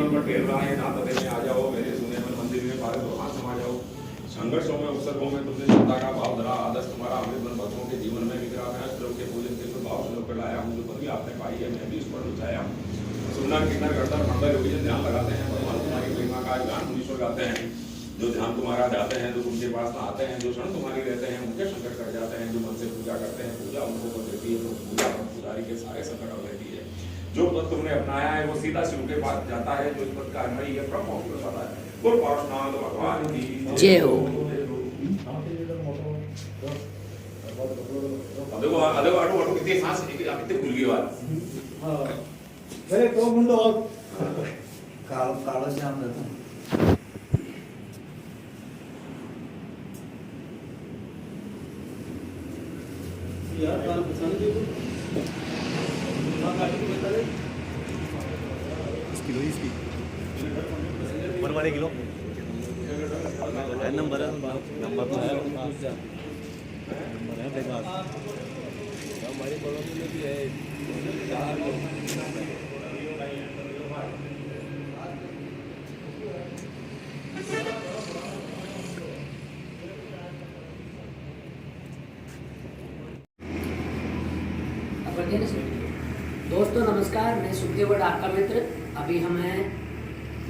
जीवन पर टेर रहा है, नाथ में आ जाओ, मेरे सुने में मंदिर में पारे तो हाथ समा जाओ। संघर्षों में उत्सर्गों में तुमने जनता का भाव धरा, आदर्श तुम्हारा अमृत बन भक्तों के जीवन में विग्रह में अष्टलोक के पूजन के भाव श्लोक पर लाया हूँ। जो पदवी आपने पाई है मैं भी उस पर चाया। सुंदर किन्नर गणतर मंडल योगी ध्यान लगाते हैं, भगवान तुम्हारी महिमा का गान मुनीश्वर गाते हैं। जो ध्यान तुम्हारा जाते हैं, जो उनके पास ना आते हैं, जो क्षण तुम्हारी रहते हैं उनके संकट कट जाते हैं। जो मन से पूजा करते हैं पूजा उनको कर देती है, तो पूजा पुजारी के सारे संकट हट रहती है। जो पद तुमने अपनाया है वो सीधा शिव के पास जाता है, जो इस पद का अन्वयी है ब्रह्म को पता है। गुरु पार्षनाथ भगवान की जय हो। देखो अडो कितनी सांस कितने खुल गई बात। हां अरे तो मुंडो कालो श्याम रहता यार काल पहचान दे हां काटी को बता दे इसकी परवाने किलो नंबर तो है नंबर है देखा हमारी कॉलोनी में भी है। दोस्तों नमस्कार, मैं सुखदेव आपका मित्र। अभी हम हैं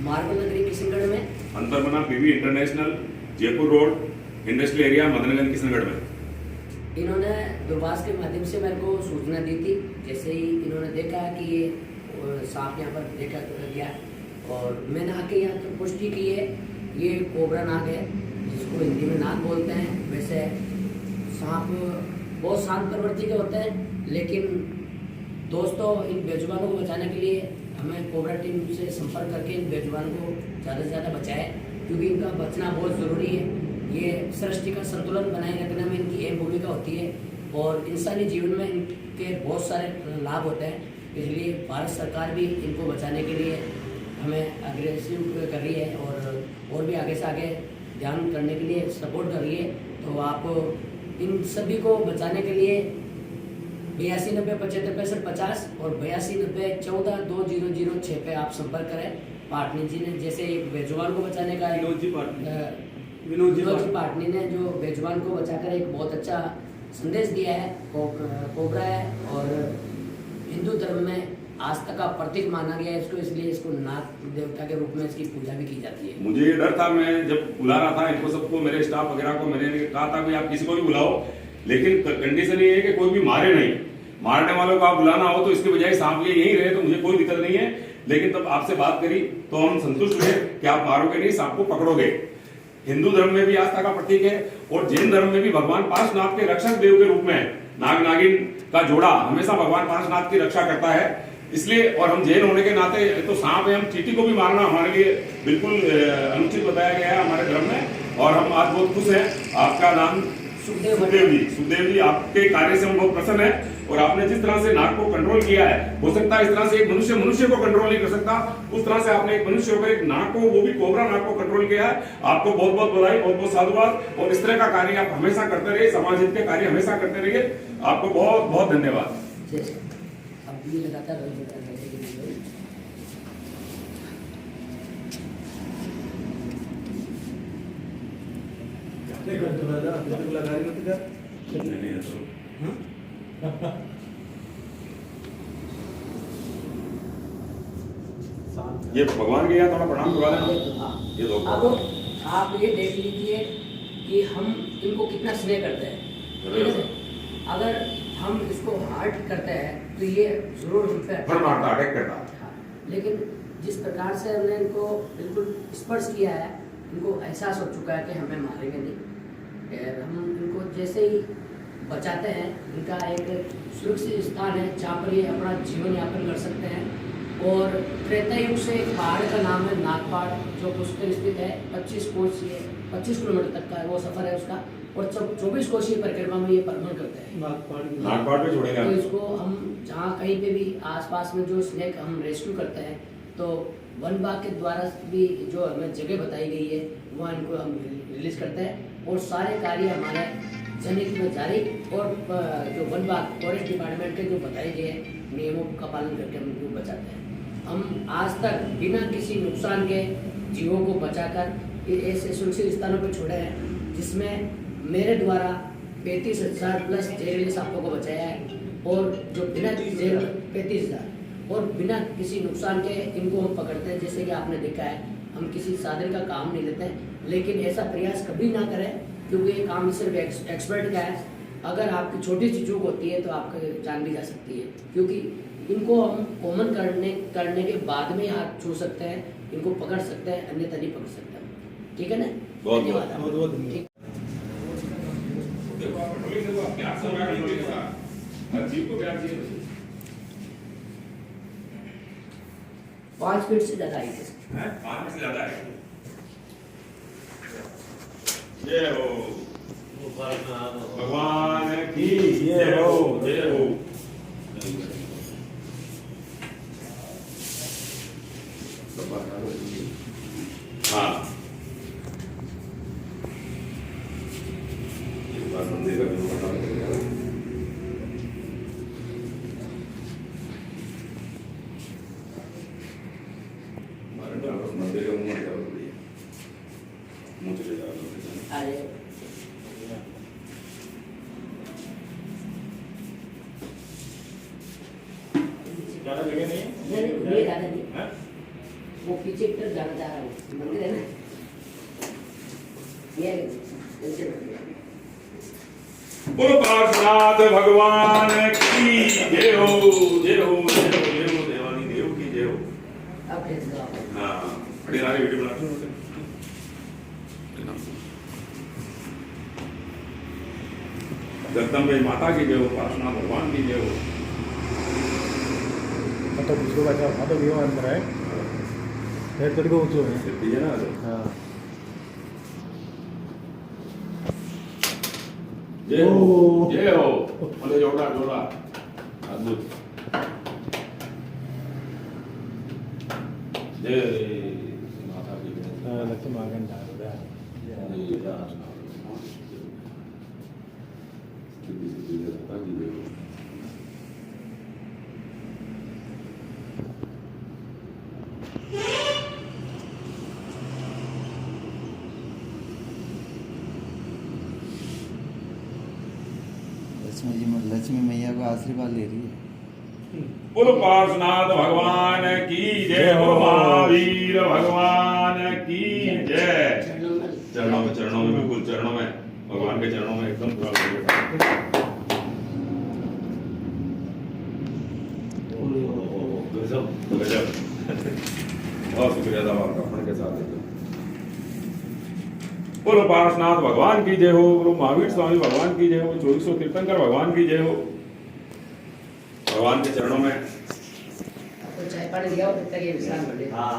मार्बल नगरी किशनगढ़ में, Antarmana PV International Jaipur road industrial area Madanganj Kishangarh में। इन्होंने दूरभाष के माध्यम से मेरे को सूचना दी थी। जैसे ही इन्होंने देखा कि ये सांप यहाँ पर देखा गया और मैंने आके यहाँ पर पुष्टि की है ये कोबरा नाग है, जिसको हिंदी में नाग बोलते हैं। वैसे सांप बहुत शांत प्रवृत्ति के होते हैं, लेकिन दोस्तों इन बेजुबानों को बचाने के लिए हमें कोबरा टीम से संपर्क करके इन बेजुबानों को ज़्यादा से ज़्यादा बचाएं, क्योंकि इनका बचना बहुत ज़रूरी है। ये सृष्टि का संतुलन बनाए रखने में इनकी अहम भूमिका होती है और इंसानी जीवन में इनके बहुत सारे लाभ होते हैं। इसलिए भारत सरकार भी इनको बचाने के लिए हमें अग्रेसिव कर रही है और भी आगे से आगे ध्यान करने के लिए सपोर्ट कर रही है। तो आप इन सभी को बचाने के लिए 8290756550 और 8290142006 पे आप संपर्क करें। पाटनी जी ने जैसे एक बेजुबान को बचाने का विनोद जी पाटनी ने जो बेजुबान को बचाकर एक बहुत अच्छा संदेश दिया है। कोबरा है और हिंदू धर्म में आस्था का प्रतीक माना गया है इसको, इसलिए इसको नाग देवता के रूप में इसकी पूजा भी की जाती है। मुझे ये डर था, मैं जब बुला रहा था इनको सबको, मेरे स्टाफ वगैरह को मैंने कहा था कि आप किसी को भी बुलाओ, लेकिन कंडीशन ये है कि कोई भी मारे नहीं। मारने वालों को आप बुलाना हो तो इसके बजाय सांप ये यहीं रहे तो मुझे कोई दिक्कत नहीं है। लेकिन तब आपसे बात करी तो हम संतुष्ट हुए कि आप मारोगे नहीं, सांप को पकड़ोगे। हिंदू धर्म में भी आस्था का प्रतीक है और जैन धर्म में भी भगवान पार्श्वनाथ के रक्षक देव के रूप में नाग नागिन का जोड़ा हमेशा भगवान पार्श्वनाथ की रक्षा करता है। इसलिए और हम जैन होने के नाते तो सांप है, हम चींटी को भी मारना हमारे लिए बिल्कुल अनुचित बताया गया है हमारे धर्म में। और हम आज बहुत खुश हैं। आपका नाम सुखदेव जी, आपके कार्य से हम बहुत प्रसन्न है। और आपने जिस तरह से नाग को कंट्रोल किया है, हो सकता है इस तरह से एक मनुष्य को कंट्रोल नहीं कर सकता, उस तरह से आपने एक मनुष्य को, एक नाग को, वो भी कोबरा नाग को कंट्रोल किया है। आपको बहुत बहुत बधाई, बहुत बहुत साधुवाद। और इस तरह का कार्य आप हमेशा करते रहिए, समाज हित के कार्य हमेशा करते रहिए। आपको बहुत बहुत धन्यवाद। ये भगवान के यहाँ थोड़ा प्रणाम करवा देना। ये दो अब आप ये देख लीजिए कि हम इनको कितना स्नेह करते हैं। ठीक है, अगर हम इसको हार्ट करते हैं तो ये जरूर हम पे अटैक करता। लेकिन जिस प्रकार से हमने इनको बिल्कुल स्पर्श किया है, इनको एहसास हो चुका है कि हमें मारेंगे नहीं। हम इनको जैसे ही बचाते हैं, इनका एक सुरक्षित स्थान है जहाँ पर ये अपना जीवन यापन कर सकते हैं। और त्रेता युग से एक पहाड़ का नाम है नागपाड़, जो पुष्कर स्थित है। 25 किलोमीटर तक का वो सफर है उसका, और 24 कोशीय परिक्रमा में ये भ्रमण करते हैं। नागपाड़ पे छोड़ेगा। तो इसको हम जहाँ कहीं पे भी आसपास में जो स्नेक हम रेस्क्यू करते हैं, तो वन विभाग के द्वारा भी जो हमें जगह बताई गई है वहाँ इनको हम रिलीज करते हैं। और सारे कार्य हमारे जनहित में जारी और जो वन विभाग फॉरेस्ट डिपार्टमेंट के जो बताए गए नियमों का पालन करके हम इनको बचाते हैं। हम आज तक बिना किसी नुकसान के जीवों को बचाकर ये ऐसे सुरक्षित स्थानों पर छोड़े हैं जिसमें मेरे द्वारा 35,000 प्लस जहरीले सांपों को बचाया है। और जो बिना 35,000 और बिना किसी नुकसान के इनको हम पकड़ते हैं। जैसे कि आपने देखा है, हम किसी साधन का काम नहीं लेते हैं, लेकिन ऐसा प्रयास कभी ना करें क्योंकि ये काम सिर्फ एक्सपर्ट का है। अगर आपकी छोटी सी चूक होती है तो आपकी जान भी जा सकती है, क्योंकि इनको हम कॉमन करने के बाद में हाथ छू सकते हैं, इनको पकड़ सकते हैं, अन्यथा नहीं पकड़ सकते। ठीक है ना? बहुत धन्यवाद। बहुत धन्यवाद। ठीक। देखो आप पेट्रोलिंग देखो आप क्या सब पेट्रोलिंग का हर जीव को प्यार चाहिए। 5 फीट से ज्यादा हाइट है। हैं 5 से ज्यादा है। जय हो भगवान की जय हो, जय हो। हाँ एक बार मंदिर का भी पता लगेगा। मंदिर का मुंह क्या बोल रही है? मुंह चले जाओ। अरे ज़्यादा जगह नहीं है? नहीं, ये ज्यादा नहीं। हैं? वो पीछे की तरफ जाना चाह रहा हूँ, मंदिर है ना, ये ऐसे मंदिर है। बोलो पार्श्वनाथ भगवान की जय हो, जय हो, जय हो, जय हो, देवानी देव की जय हो। अब खेल दो आप। हाँ बड़ी सारी वीडियो बनाते हैं। जगदम्बे माता की जय हो, पार्श्वनाथ भगवान की जय हो। तो दूसरों का क्या तो व्यू अंदर है फिर तेरे को ऊंचो है। सिद्धि है ना तो। हाँ जय हो, ओ। जय हो। अरे जोड़ा जोड़ा अद्भुत। जय माता की जय। लक्ष्मी आगन डाल रहा है। सिद्धि सिद्धि जय माता की जय हो। लक्ष्मी मैया को आशीर्वाद ले रही है। बोलो पार्श्वनाथ भगवान की जय हो, महावीर भगवान की जय। चरणों में बिल्कुल चरणों में भगवान के चरणों में एकदम पूरा गजब गजब। बहुत शुक्रिया था आपका अपन के साथ। बोलो पार्श्वनाथ भगवान की जय हो, बोलो महावीर स्वामी भगवान की जय हो, 2400 तीर्थंकर भगवान की जय हो। भगवान के चरणों में आपको चाय पानी दिया हो तब तक ये विश्राम कर ले। हाँ